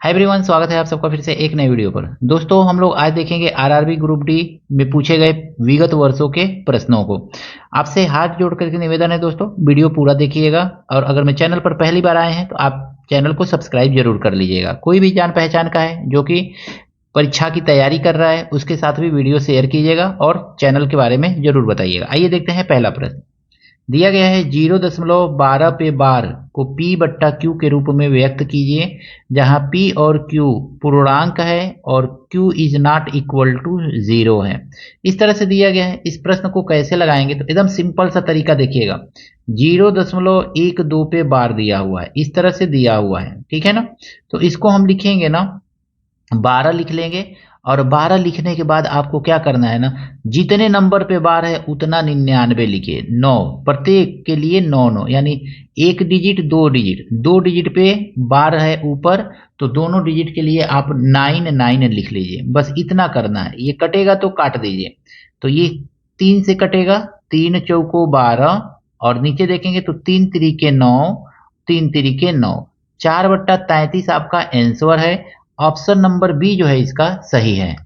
Hi everyone, स्वागत है आप सबका फिर से एक नए वीडियो पर। दोस्तों हम लोग आज देखेंगे आरआरबी ग्रुप डी में पूछे गए विगत वर्षों के प्रश्नों को। आपसे हाथ जोड़ करके निवेदन है दोस्तों, वीडियो पूरा देखिएगा और अगर मैं चैनल पर पहली बार आए हैं तो आप चैनल को सब्सक्राइब जरूर कर लीजिएगा। कोई भी जान पहचान का है जो कि परीक्षा की तैयारी कर रहा है उसके साथ भी वीडियो शेयर कीजिएगा और चैनल के बारे में जरूर बताइएगा। आइए देखते हैं पहला प्रश्न। दिया गया है 0.12 पे बार को P बट्टा Q के रूप में व्यक्त कीजिए, जहां P और Q पूर्णांक है और Q is not equal to 0 है। इस तरह से दिया गया है। इस प्रश्न को कैसे लगाएंगे तो एकदम सिंपल सा तरीका देखिएगा। 0.12 पे बार दिया हुआ है, इस तरह से दिया हुआ है, ठीक है ना। तो इसको हम लिखेंगे ना 12 लिख लेंगे और 12 लिखने के बाद आपको क्या करना है ना, जितने नंबर पे बार है उतना 99 लिखिए। 9 प्रत्येक के लिए 9 यानी एक डिजिट दो डिजिट पे बार है ऊपर, तो दोनों डिजिट के लिए आप 9 लिख लीजिए। बस इतना करना है। ये कटेगा तो काट दीजिए। तो ये 3 से कटेगा, 3 चौको 12 और नीचे देखेंगे तो 3 तिरिके 9, 3 तिरिके 9, 4/33 आपका आंसर है। ऑप्शन नंबर बी जो है इसका सही है।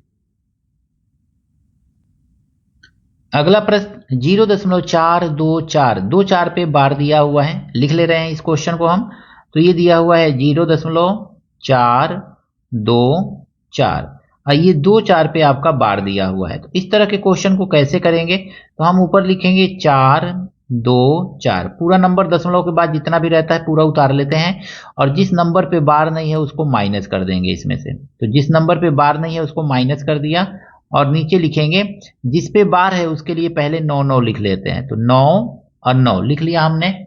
अगला प्रश्न 0.424 दो चार पे बार दिया हुआ है, लिख ले रहे हैं इस क्वेश्चन को हम। तो ये दिया हुआ है 0.424 और ये 2 4 पे आपका बार दिया हुआ है। तो इस तरह के क्वेश्चन को कैसे करेंगे तो हम ऊपर लिखेंगे 4 2 4, पूरा नंबर दशमलव के बाद जितना भी रहता है पूरा उतार लेते हैं और जिस नंबर पे बार नहीं है उसको माइनस कर देंगे इसमें से। तो जिस नंबर पे बार नहीं है उसको माइनस कर दिया और नीचे लिखेंगे जिस पे बार है उसके लिए पहले 9 लिख लेते हैं। तो 9 और 9 लिख लिया हमने।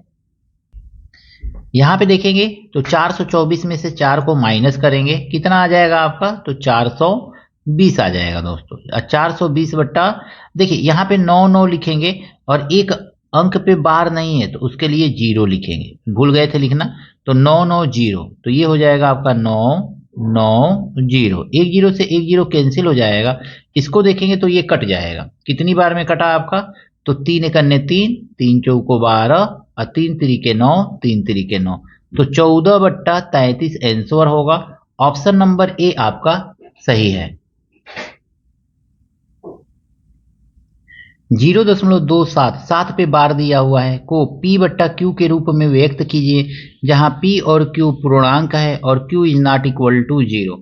यहां पे देखेंगे तो 424 में से 4 को माइनस करेंगे, कितना आ जाएगा आपका, तो 420 आ जाएगा दोस्तों। 420 बट्टा, देखिए यहाँ पे 9 लिखेंगे और एक अंक पे बार नहीं है तो उसके लिए 0 लिखेंगे, भूल गए थे लिखना। तो 9 तो ये हो जाएगा आपका 9 एक जीरो से एक जीरो कैंसिल हो जाएगा। इसको देखेंगे तो ये कट जाएगा। कितनी बार में कटा आपका, तो 3 एकन्ने 3, 3 चौको 12 और 3 तिरिके 9, 3 तिरिके 9, तो 14/33 आंसर होगा। ऑप्शन नंबर ए आपका सही है। 0.277 पे बार दिया हुआ है को P बट्टा Q के रूप में व्यक्त कीजिए, जहां P और Q पूर्णांक है और Q is not equal to 0।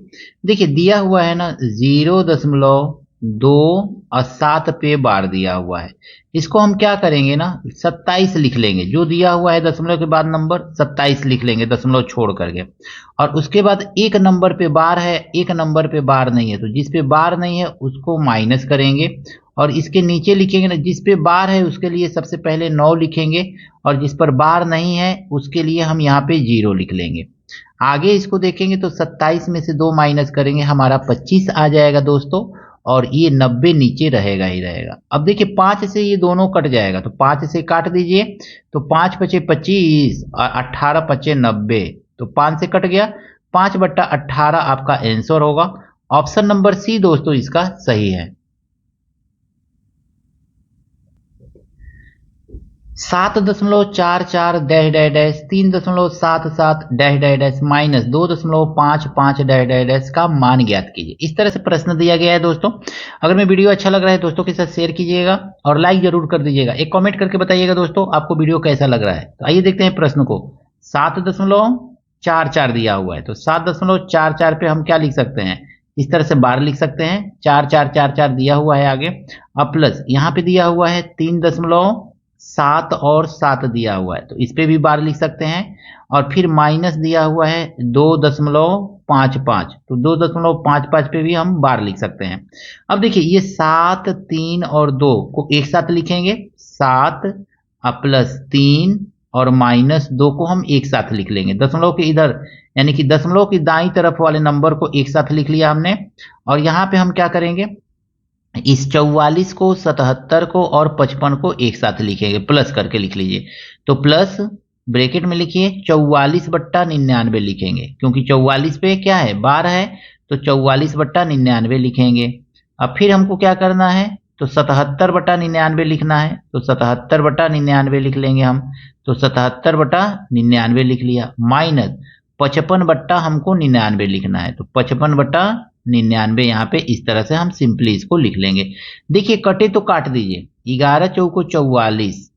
देखिए दिया हुआ है ना 0.2 पे बार दिया हुआ है। इसको हम क्या करेंगे ना 27 लिख लेंगे। जो दिया हुआ है दशमलव के बाद नंबर 27 लिख लेंगे दशमलव छोड़ करके। और उसके बाद एक नंबर पे बार है, एक नंबर पे बार नहीं है, तो जिस पे बार नहीं है उसको माइनस करेंगे और इसके नीचे लिखेंगे ना जिस पे बार है उसके लिए सबसे पहले 9 लिखेंगे और जिस पर बार नहीं है उसके लिए हम यहाँ पे 0 लिख लेंगे। आगे इसको देखेंगे तो 27 में से 2 माइनस करेंगे, हमारा 25 आ जाएगा दोस्तों और ये 90 नीचे रहेगा ही रहेगा। अब देखिए 5 से ये दोनों कट जाएगा, तो 5 से काट दीजिए। तो 5 पचे 25 और 18 पचे 90, तो 5 से कट गया। 5/18 आपका आंसर होगा। ऑप्शन नंबर सी दोस्तों इसका सही है। 7.44 dash dash dash 3.77 dash dash dash minus 2.55 dash dash dash का मान ज्ञात कीजिए। इस तरह से प्रश्न दिया गया है दोस्तों। अगर मैं वीडियो अच्छा लग रहा है दोस्तों के साथ शेयर कीजिएगा और लाइक जरूर कर दीजिएगा। एक कमेंट करके बताइएगा दोस्तों आपको वीडियो कैसा लग रहा है। तो आइए देखते हैं प्रश्न को। 7.44 दिया हुआ है, तो 7.44 पे हम क्या लिख सकते हैं, इस तरह से बार लिख सकते हैं। 4 दिया हुआ है आगे, अब प्लस यहाँ पे दिया हुआ है 3.7 और 7 दिया हुआ है, तो इस पे भी बार लिख सकते हैं। और फिर माइनस दिया हुआ है 2.55, तो 2.55 पे भी हम बार लिख सकते हैं। अब देखिए ये 7 3 और 2 को एक साथ लिखेंगे, 7 प्लस 3 और माइनस 2 को हम एक साथ लिख लेंगे। दशमलव के इधर यानी कि दशमलव की दाईं तरफ वाले नंबर को एक साथ लिख लिया हमने। और यहाँ पे हम क्या करेंगे, इस 44 को 77 को और 55 को एक साथ लिखेंगे, प्लस करके लिख लीजिए। तो प्लस ब्रैकेट में लिखिए 44/99 लिखेंगे, क्योंकि 44 पे क्या है बार है, तो 44/99 लिखेंगे। अब फिर हमको क्या करना है, तो 77/99 लिखना है, तो 77/99 लिख लेंगे हम। तो 77/99 लिख लिया, माइनस 55 बट्टा हमको 99 लिखना है, तो 55 बट्टा 99 यहाँ पे इस तरह से हम सिंपली इसको लिख लेंगे। देखिए कटे तो काट दीजिए, 11 चौको 44,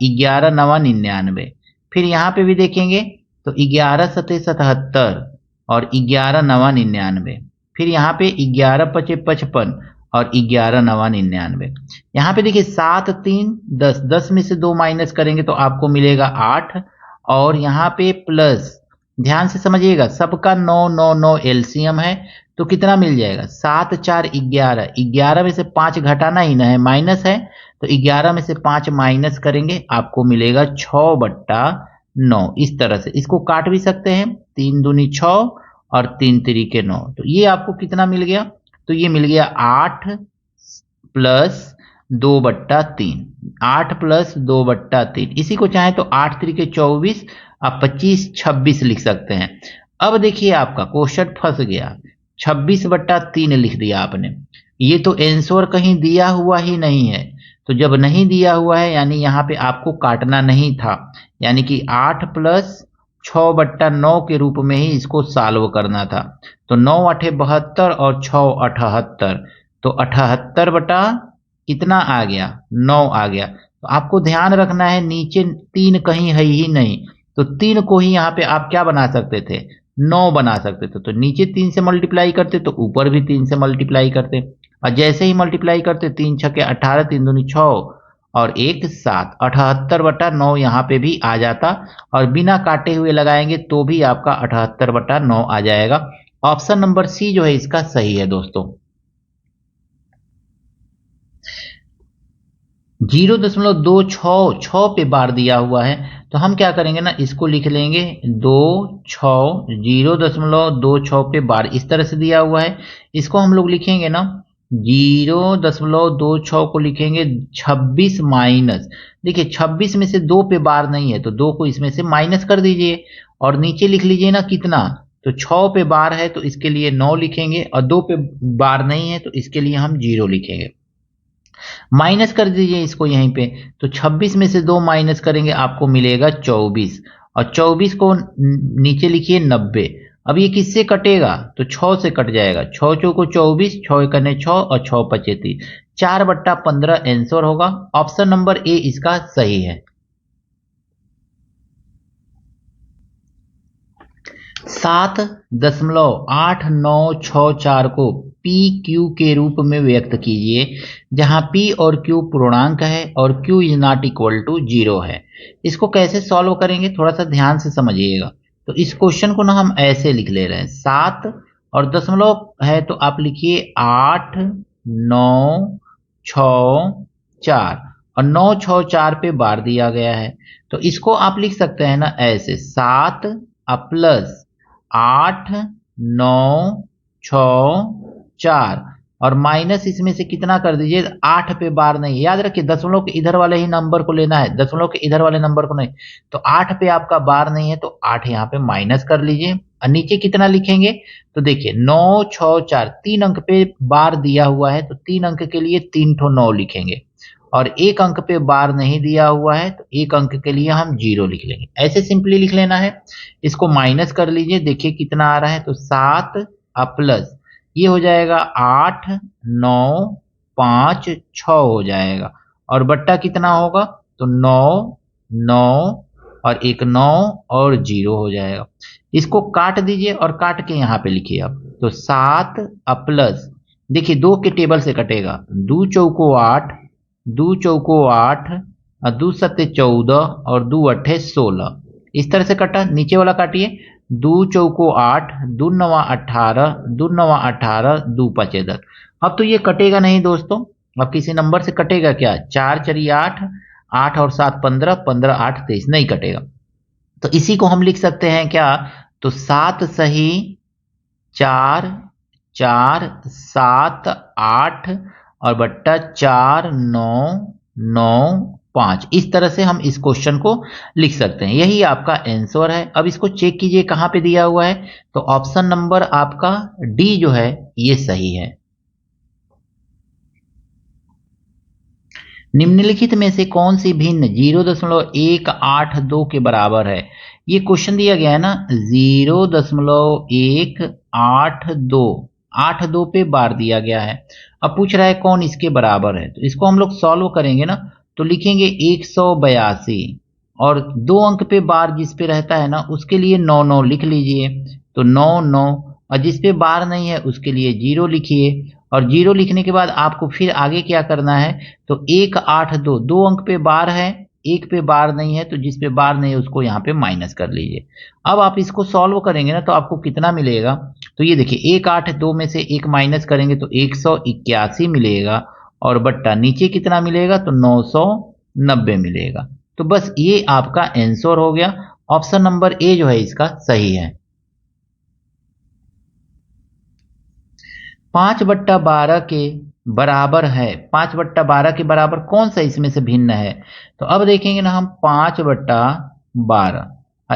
11 नवा 99, फिर यहाँ पे भी देखेंगे तो 11 सते 77 और 11 नवा 99, फिर यहाँ पे 11 पचे 55 और 11 नवा 99। यहाँ पे देखिए 7 3 10, 10 में से 2 माइनस करेंगे तो आपको मिलेगा 8, और यहाँ पे प्लस, ध्यान से समझिएगा, सबका 9 9 9 एलसीएम है, तो कितना मिल जाएगा 7 4 11, 11 में से 5 घटाना ही ना है, माइनस है, तो 11 में से 5 माइनस करेंगे आपको मिलेगा 6 बट्टा 9। इस तरह से इसको काट भी सकते हैं, 3 दूनी 6 और 3 तिरिके 9, तो ये आपको कितना मिल गया, तो ये मिल गया 8 प्लस 2 बट्टा 3, 8 प्लस 2 बट्टा 3। इसी को चाहे तो 8 तिरिके 24, आप 25 26 लिख सकते हैं। अब देखिए आपका क्वेश्चन फंस गया, 26 बट्टा 3 लिख दिया आपने, ये तो आंसर कहीं दिया हुआ ही नहीं है, तो जब नहीं दिया हुआ है यानी यहाँ पे आपको काटना नहीं था, यानी कि 8 प्लस 6 बट्टा 9 के रूप में ही इसको सॉल्व करना था। तो 9 8 72 और 6 78, तो 78 बटा कितना आ गया 9 आ गया। तो आपको ध्यान रखना है नीचे 3 कहीं है ही नहीं, तो 3 को ही यहाँ पे आप क्या बना सकते थे 9 बना सकते थे, तो नीचे 3 से मल्टीप्लाई करते तो ऊपर भी 3 से मल्टीप्लाई करते, और जैसे ही मल्टीप्लाई करते 3 छके 18, 3 दूनी 6 और 1 7, 78 बटा 9 यहाँ पे भी आ जाता, और बिना काटे हुए लगाएंगे तो भी आपका 78 बटा 9 आ जाएगा। ऑप्शन नंबर सी जो है इसका सही है दोस्तों। 0.26 पे बार दिया हुआ है, तो हम क्या करेंगे ना, इसको लिख लेंगे 26, 0.26 पे बार इस तरह से दिया हुआ है, इसको हम लोग लिखेंगे ना 0.26 को लिखेंगे 26 माइनस, देखिए 26 में से 2 पे बार नहीं है तो 2 को इसमें से माइनस कर दीजिए, और नीचे लिख लीजिए ना कितना, तो 6 पे बार है तो इसके लिए 9 लिखेंगे, और 2 पे बार नहीं है तो इसके लिए हम 0 लिखेंगे। माइनस कर दीजिए इसको यहीं पे, तो 26 में से 2 माइनस करेंगे आपको मिलेगा 24, और 24 को नीचे लिखिए 90। अब ये किससे कटेगा, तो 6 से कट जाएगा, 6 चौको 24, 6 कने 6 और 6 पचे 30, 4 बट्टा 15 आंसर होगा। ऑप्शन नंबर ए इसका सही है। 7.8964 को पी क्यू के रूप में व्यक्त कीजिए, जहां पी और क्यू पूर्णांक है और Q is not equal to 0 है। इसको कैसे सॉल्व करेंगे थोड़ा सा ध्यान से समझिएगा। तो इस क्वेश्चन को ना हम ऐसे लिख ले रहे हैं, 7 और दशमलव है तो आप लिखिए 8 9 6 4, और 9 6 4 पे बार दिया गया है, तो इसको आप लिख सकते हैं ना ऐसे 7 प्लस 8 9 6 4, और माइनस इसमें से कितना कर दीजिए 8 पे बार नहीं, याद रखिए दशमलव के इधर वाले ही नंबर को लेना है, दशमलव के इधर वाले नंबर को नहीं, तो 8 पे आपका बार नहीं है तो 8 यहाँ पे माइनस कर लीजिए, और नीचे कितना लिखेंगे, तो देखिए 9 6 4 3 अंक पे बार दिया हुआ है तो 3 अंक के लिए 3 ठो 9 लिखेंगे, और 1 अंक पे बार नहीं दिया हुआ है तो 1 अंक के लिए हम 0 लिख लेंगे। ऐसे सिंपली लिख लेना है। इसको माइनस कर लीजिए, देखिए कितना आ रहा है, तो 7 प्लस ये हो जाएगा 8 9 5 6 हो जाएगा, और बट्टा कितना होगा, तो 9 9 और 1 9 और 0 हो जाएगा। इसको काट दीजिए और काट के यहाँ पे लिखिए अब, तो 7 प्लस देखिए 2 के टेबल से कटेगा, 2 चौको 8, 2 चौको 8, 2 सत्ते 14 और 2 अट्ठे 16, इस तरह से कटा। नीचे वाला काटिए, 2 चौको 8, 2 नवा 18, 2 नवा 18, 2 पचे 10। अब तो ये कटेगा नहीं दोस्तों, अब किसी नंबर से कटेगा क्या, 4 चरी 8, 8 और 7 15, 15 8 23, नहीं कटेगा। तो इसी को हम लिख सकते हैं क्या, तो 7 सही 4 4 7 8 और बट्टा 4 9 9 5, इस तरह से हम इस क्वेश्चन को लिख सकते हैं। यही आपका आंसर है। अब इसको चेक कीजिए कहां पे दिया हुआ है, तो ऑप्शन नंबर आपका डी जो है ये सही है। निम्नलिखित में से कौन सी भिन्न 0.182 के बराबर है। ये क्वेश्चन दिया गया है ना 0.182 82 पे बार दिया गया है। अब पूछ रहा है कौन इसके बराबर है, तो इसको हम लोग सॉल्व करेंगे ना, तो लिखेंगे 182 और 2 अंक पे बार जिस पे रहता है ना उसके लिए 99 लिख लीजिए, तो 99, और जिस पे बार नहीं है उसके लिए 0 लिखिए, और 0 लिखने के बाद आपको फिर आगे क्या करना है, तो 182 2 अंक पे बार है, एक पे बार नहीं है, तो जिस पे बार नहीं है उसको यहाँ पे माइनस कर लीजिए। अब आप इसको सॉल्व करेंगे ना तो आपको कितना मिलेगा, तो ये देखिए 182 में से एक माइनस करेंगे तो 181 मिलेगा, और बट्टा नीचे कितना मिलेगा, तो 990 मिलेगा। तो बस ये आपका आंसर हो गया। ऑप्शन नंबर ए जो है इसका सही है। 5/12 के बराबर है, 5/12 के बराबर कौन सा इसमें से भिन्न है, तो अब देखेंगे ना हम 5/12।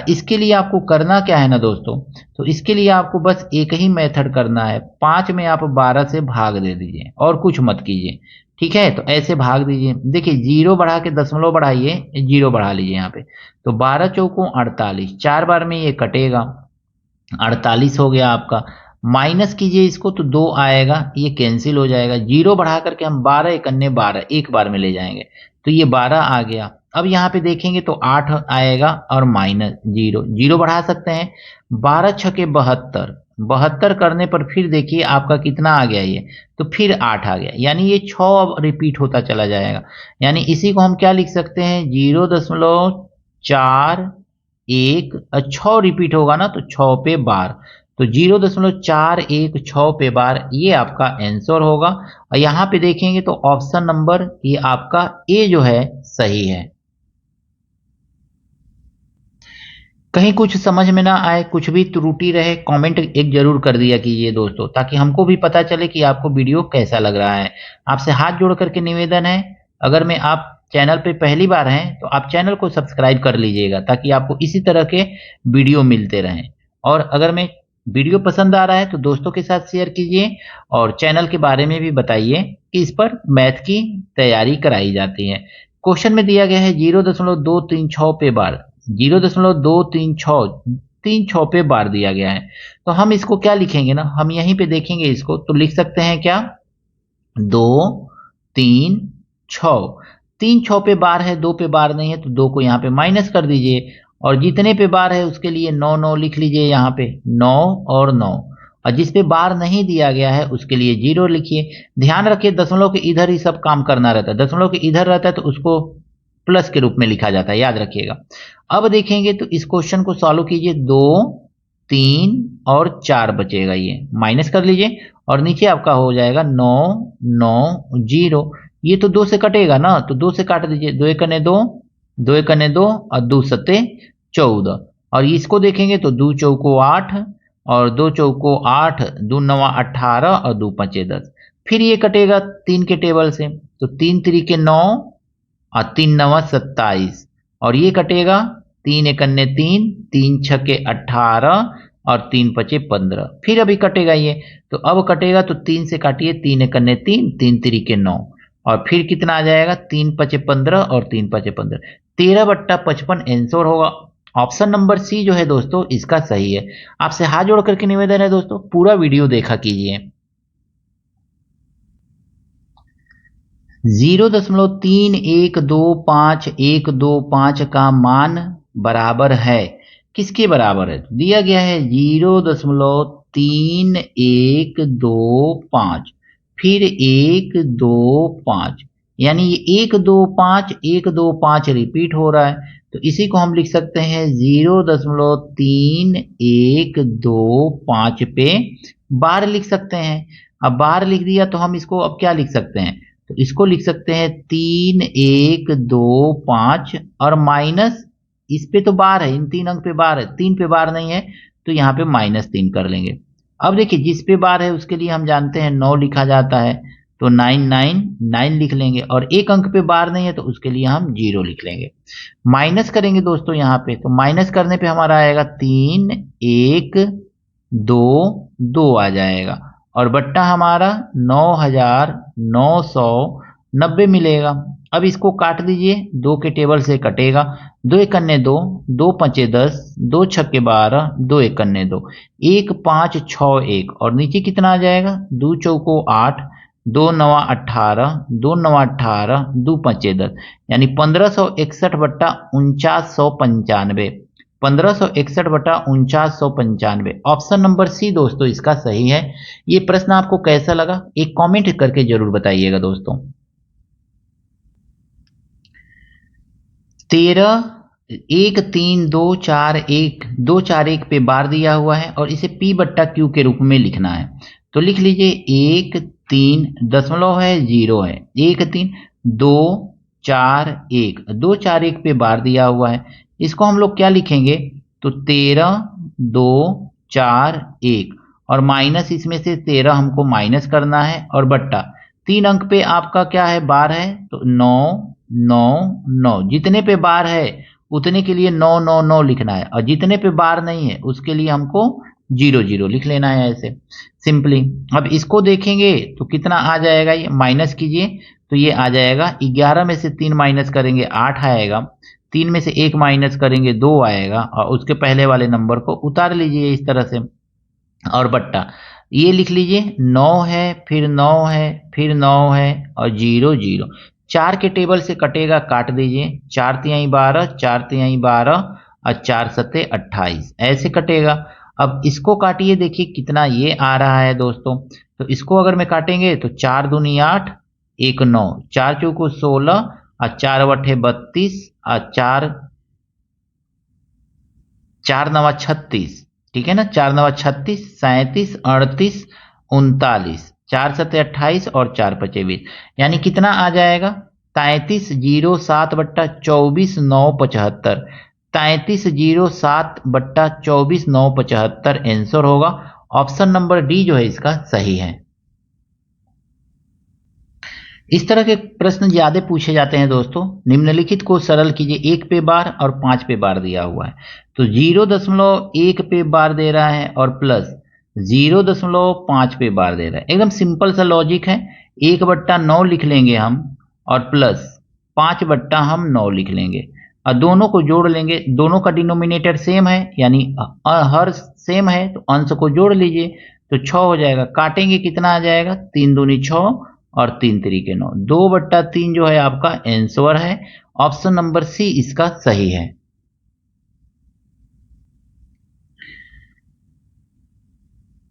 इसके लिए आपको करना क्या है ना दोस्तों, तो इसके लिए आपको बस एक ही मेथड करना है, 5 में आप 12 से भाग दे दीजिए और कुछ मत कीजिए, ठीक है। तो ऐसे भाग दीजिए, देखिए 0 बढ़ा के दशमलव बढ़ाइए, 0 बढ़ा लीजिए यहाँ पे, तो 12 चौकों 48, 4 बार में ये कटेगा, 48 हो गया आपका। माइनस कीजिए इसको तो 2 आएगा, ये कैंसिल हो जाएगा, 0 बढ़ा करके हम 12 एकन्ने 12 एक बार में ले जाएंगे, तो ये 12 आ गया। अब यहाँ पे देखेंगे तो 8 आएगा और माइनस 0, 0 बढ़ा सकते हैं, 12 छके 72, 72 करने पर फिर देखिए आपका कितना आ गया ये, तो फिर 8 आ गया, यानी ये 6 अब रिपीट होता चला जाएगा। यानी इसी को हम क्या लिख सकते हैं, 0.41 6 रिपीट होगा ना तो 6 पे बार, तो 0.416 पे बार ये आपका आंसर होगा। और यहाँ पे देखेंगे तो ऑप्शन नंबर ये आपका ए जो है सही है। कहीं कुछ समझ में ना आए, कुछ भी त्रुटि रहे, कमेंट एक जरूर कर दिया कीजिए दोस्तों, ताकि हमको भी पता चले कि आपको वीडियो कैसा लग रहा है। आपसे हाथ जोड़ करके निवेदन है, अगर मैं आप चैनल पे पहली बार हैं तो आप चैनल को सब्सक्राइब कर लीजिएगा, ताकि आपको इसी तरह के वीडियो मिलते रहें। और अगर मैं वीडियो पसंद आ रहा है तो दोस्तों के साथ शेयर कीजिए, और चैनल के बारे में भी बताइए कि इस पर मैथ की तैयारी कराई जाती है। क्वेश्चन में दिया गया है 0.236 पे बार, 0.236 पे बार दिया गया है, तो हम इसको क्या लिखेंगे ना, हम यहीं पे देखेंगे इसको, तो लिख सकते हैं क्या, 2 3 6, 3 6 पे बार है, 2 पे बार नहीं है, तो 2 को यहाँ पे माइनस कर दीजिए, और जितने पे बार है उसके लिए 9 9 लिख लीजिए यहाँ पे, 9 और 9, और जिस पे बार नहीं दिया गया है उसके लिए 0 लिखिए। ध्यान रखिए दशमलव के इधर ही सब काम करना रहता है, दशमलव के इधर रहता है तो उसको प्लस के रूप में लिखा जाता है, याद रखिएगा। अब देखेंगे तो इस क्वेश्चन को सॉल्व कीजिए, 2 3 और 4 बचेगा, ये माइनस कर लीजिए, और नीचे आपका हो जाएगा 9 9 0, ये तो 2 से कटेगा ना, तो 2 से काट दीजिए, 2 एकने 2, 2 एकने 2 और 2 सत्ते 14, और इसको देखेंगे तो 2 चौको 8 और 2 चौको 8, 2 नवा 18 और 2 पंचे 10, फिर ये कटेगा 3 के टेबल से, तो 3 3 9 और 3 नवा 27, और ये कटेगा 3 एकन्ने 3, 3 छके 18 और 3 पचे 15, फिर अभी कटेगा ये, तो अब कटेगा तो 3 से काटिए, 3 एकन्ने 3, 3 3 9, और फिर कितना आ जाएगा, 3 पचे 15 और 3 पचे 15, 13/55 आंसर होगा। ऑप्शन नंबर सी जो है दोस्तों इसका सही है। आपसे हाथ जोड़ करके निवेदन है दोस्तों, पूरा वीडियो देखा कीजिए। 0.3125125 का मान बराबर है, किसके बराबर है, दिया गया है 0.3125, फिर 125, यानी ये 125 125 रिपीट हो रहा है, तो इसी को हम लिख सकते हैं 0.3125 पे बार लिख सकते हैं। अब बार लिख दिया तो हम इसको अब क्या लिख सकते हैं, तो इसको लिख सकते हैं 3125 और माइनस, इस पे तो बार है, इन 3 अंक पे बार है, 3 पे बार नहीं है, तो यहाँ पे -3 कर लेंगे। अब देखिए जिस पे बार है उसके लिए हम जानते हैं 9 लिखा जाता है, तो 999 लिख लेंगे, और एक अंक पे बार नहीं है तो उसके लिए हम 0 लिख लेंगे। माइनस करेंगे दोस्तों यहाँ पे, तो माइनस करने पे हमारा आएगा 3 1 2 2 आ जाएगा, और बट्टा हमारा 9990 मिलेगा। अब इसको काट दीजिए, 2 के टेबल से कटेगा, 2 एकन्ने 2, 2 पंचे 10, 2 छक्के 12, 2 एकन्ने 2, 1 5 6 1 और नीचे कितना आ जाएगा, 2 चौको 8, 2 नवा 18, 2 नवा 18, 2 पंचे 10, यानी 1561 बट्टा 4995, 1561 बटा 4995। ऑप्शन नंबर सी दोस्तों इसका सही है। ये प्रश्न आपको कैसा लगा एक कमेंट करके जरूर बताइएगा दोस्तों। 13 1 3 2 4 1 2 4 1 पे बार दिया हुआ है और इसे P बट्टा Q के रूप में लिखना है। तो लिख लीजिए 1 3 दशमलव है 0 है 1 3 2 4 1 2 4 1 पे बार दिया हुआ है। इसको हम लोग क्या लिखेंगे, तो 13 2 4 1 और माइनस इसमें से 13 हमको माइनस करना है और बट्टा 3 अंक पे आपका क्या है बार है, तो 9 9 9 जितने पे बार है उतने के लिए 9 9 9 लिखना है और जितने पे बार नहीं है उसके लिए हमको 0 0 लिख लेना है ऐसे सिंपली। अब इसको देखेंगे तो कितना आ जाएगा, ये माइनस कीजिए तो ये आ जाएगा 11 में से 3 माइनस करेंगे 8 आएगा, 3 में से 1 माइनस करेंगे 2 आएगा और उसके पहले वाले नंबर को उतार लीजिए इस तरह से और बट्टा ये लिख लीजिए 9 है फिर 9 है फिर 9 है और 0 0। 4 के टेबल से कटेगा काट दीजिए, 4 तिहाई 12, 4 तिहाई 12 और 4 सत्ते 28 ऐसे कटेगा। अब इसको काटिए देखिए कितना ये आ रहा है दोस्तों, तो इसको अगर मैं काटेंगे तो 4 दूनी 8 1 9, 4 चौको 16 और 4 बट्ठे 32 और 4 4 नवा 36, ठीक है ना, 4 नवा 36 37 38 39, 4 सत्ते 28 और 4 पचे 20, यानी कितना आ जाएगा 3307 बट्टा 24 9 75, 3307 बट्टा 24 9 75 आंसर होगा। ऑप्शन नंबर डी जो है इसका सही है। इस तरह के प्रश्न ज्यादा पूछे जाते हैं दोस्तों। निम्नलिखित को सरल कीजिए, 1 पे बार और 5 पे बार दिया हुआ है, तो 0.1 पे बार दे रहा है और प्लस 0.5 पे बार दे रहा है। एकदम सिंपल सा लॉजिक है, 1 बट्टा 9 लिख लेंगे हम और प्लस 5 बट्टा हम 9 लिख लेंगे और दोनों को जोड़ लेंगे, दोनों का डिनोमिनेटर सेम है यानी हर सेम है तो अंश को जोड़ लीजिए तो 6 हो जाएगा। काटेंगे कितना आ जाएगा, 3 दूनी 6 और 3 तरीके 9, 2/3 जो है आपका आंसर है। ऑप्शन नंबर सी इसका सही है।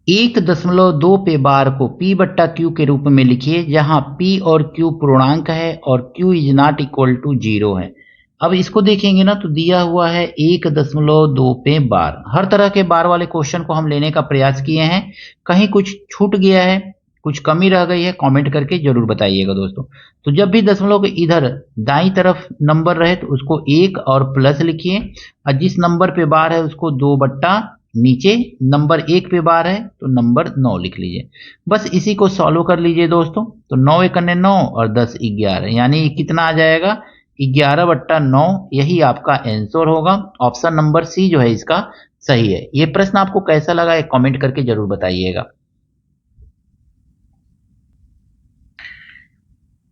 एक 1.2 पे बार को P बट्टा Q के रूप में लिखिए जहां P और Q पूर्णांक है और Q is not equal to 0 है। अब इसको देखेंगे ना तो दिया हुआ है 1.2 पे बार। हर तरह के बार वाले क्वेश्चन को हम लेने का प्रयास किए हैं, कहीं कुछ छूट गया है कुछ कमी रह गई है कमेंट करके जरूर बताइएगा दोस्तों। तो जब भी दशमलव के इधर दाईं तरफ नंबर रहे तो उसको 1 और प्लस लिखिए और जिस नंबर पे बार है उसको 2 बट्टा नीचे नंबर 1 पे बार है तो नंबर 9 लिख लीजिए। बस इसी को सॉल्व कर लीजिए दोस्तों, तो 9 एकन्ने 9 और 10 11, यानी कितना आ जाएगा 11/9, यही आपका आंसर होगा। ऑप्शन नंबर सी जो है इसका सही है। ये प्रश्न आपको कैसा लगा एक कमेंट करके जरूर बताइएगा।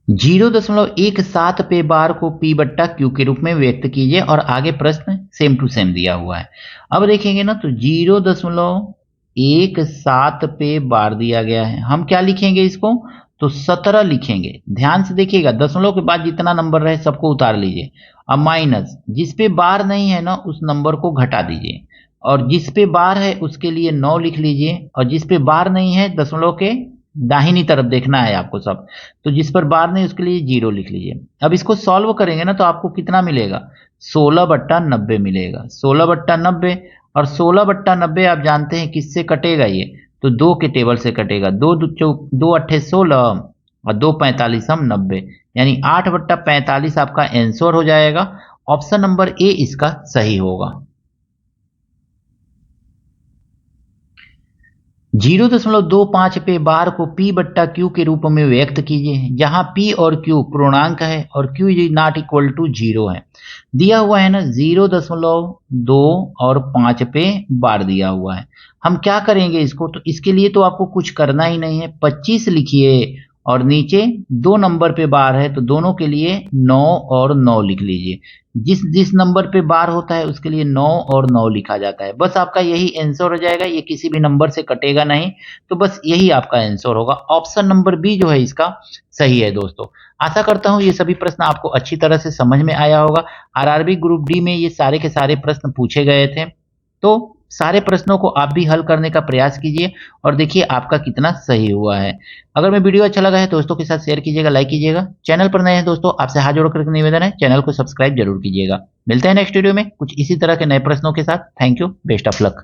0.17 पे बार को P बट्टा Q के रूप में व्यक्त कीजिए और आगे प्रश्न सेम टू सेम दिया हुआ है। अब देखेंगे ना तो 0.17 पे बार दिया गया है, हम क्या लिखेंगे इसको, तो 17 लिखेंगे। ध्यान से देखिएगा, दशमलव के बाद जितना नंबर रहे सबको उतार लीजिए। अब माइनस जिस पे बार नहीं है ना उस नंबर को घटा दीजिए और जिस पे बार है उसके लिए 9 लिख लीजिए और जिस पे बार नहीं है दशमलव के दाहिनी तरफ देखना है आपको सब, तो जिस पर बार नहीं उसके लिए 0 लिख लीजिए। अब इसको सॉल्व करेंगे ना तो आपको कितना मिलेगा, 16/90 मिलेगा। 16/90 और 16/90 आप जानते हैं किससे कटेगा, ये तो 2 के टेबल से कटेगा। 2 अट्ठे 16 और 2 45 हम 90, यानी 8/45 आपका आंसर हो जाएगा। ऑप्शन नंबर ए इसका सही होगा। 0.25 पे बार को P बट्टा Q के रूप में व्यक्त कीजिए जहां P और Q पूर्णांक है और Q is not equal to 0 है। दिया हुआ है ना 0.2 और 5 पे बार दिया हुआ है। हम क्या करेंगे इसको, तो इसके लिए तो आपको कुछ करना ही नहीं है, 25 लिखिए और नीचे 2 नंबर पे बार है तो दोनों के लिए 9 और 9 लिख लीजिए। जिस जिस नंबर पे बार होता है उसके लिए 9 और 9 लिखा जाता है। बस आपका यही आंसर हो जाएगा, ये किसी भी नंबर से कटेगा नहीं, तो बस यही आपका आंसर होगा। ऑप्शन नंबर बी जो है इसका सही है दोस्तों। आशा करता हूँ ये सभी प्रश्न आपको अच्छी तरह से समझ में आया होगा। आरआरबी ग्रुप डी में ये सारे के सारे प्रश्न पूछे गए थे, तो सारे प्रश्नों को आप भी हल करने का प्रयास कीजिए और देखिए आपका कितना सही हुआ है। अगर मैं वीडियो अच्छा लगा है दोस्तों के साथ शेयर कीजिएगा, लाइक कीजिएगा। चैनल पर नए हैं दोस्तों, आपसे हाथ जोड़ करके निवेदन है, चैनल को सब्सक्राइब जरूर कीजिएगा। मिलते हैं नेक्स्ट वीडियो में कुछ इसी तरह के नए प्रश्नों के साथ। Thank you, best of luck.